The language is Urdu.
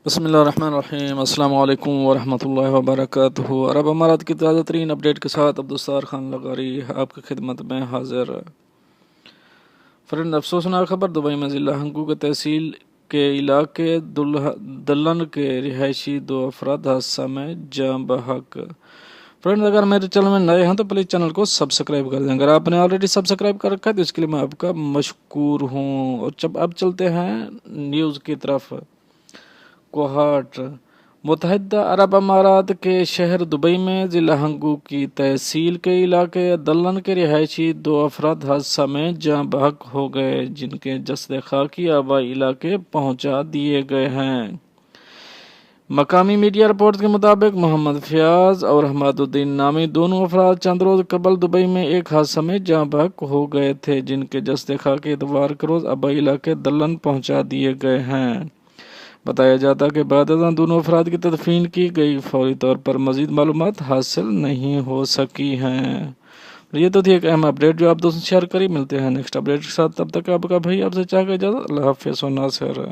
بسم اللہ الرحمن الرحیم، السلام علیکم ورحمۃ اللہ وبرکاتہ۔ عرب امارات کی تازہ ترین اپڈیٹ کے ساتھ عبد الستار خان لغاری آپ کی خدمت میں حاضر۔ فرند افسوسناک خبر، دبئی میں ضلع ہنگو کے تحصیل کے علاقے دلن کے رہائشی 2 افراد حادثہ میں جاں بحق۔ فرینڈ، اگر میرے چینل میں نئے ہیں تو پلیز چینل کو سبسکرائب کر دیں۔ اگر آپ نے آلریڈی سبسکرائب کر رکھا ہے تو اس کے لیے میں آپ کا مشکور ہوں۔ اور اب چلتے ہیں نیوز کی طرف۔ کوہاٹ، متحدہ عرب امارات کے شہر دبئی میں ضلع ہنگو کی تحصیل کے علاقے دلن کے رہائشی 2 افراد حادثہ میں جاں بحق ہو گئے، جن کے جسد خاکی آبائی علاقے پہنچا دیے گئے ہیں۔ مقامی میڈیا رپورٹ کے مطابق محمد فیاض اور حماد الدین نامی دونوں افراد چند روز قبل دبئی میں ایک حادثہ میں جاں بحق ہو گئے تھے، جن کے جسد خاکی اتوار کے روز آبائی علاقے دلن پہنچا دیے گئے ہیں۔ بتایا جاتا کہ بعد ازاں دونوں افراد کی تدفین کی گئی۔ فوری طور پر مزید معلومات حاصل نہیں ہو سکی ہیں۔ یہ تو تھی ایک اہم اپڈیٹ جو آپ دوستوں شیئر کری۔ ملتے ہیں نیکسٹ اپڈیٹ کے ساتھ، تب تک آپ کا بھائی آپ سے چاہ کر اجازت۔ اللہ حافظ و ناصر۔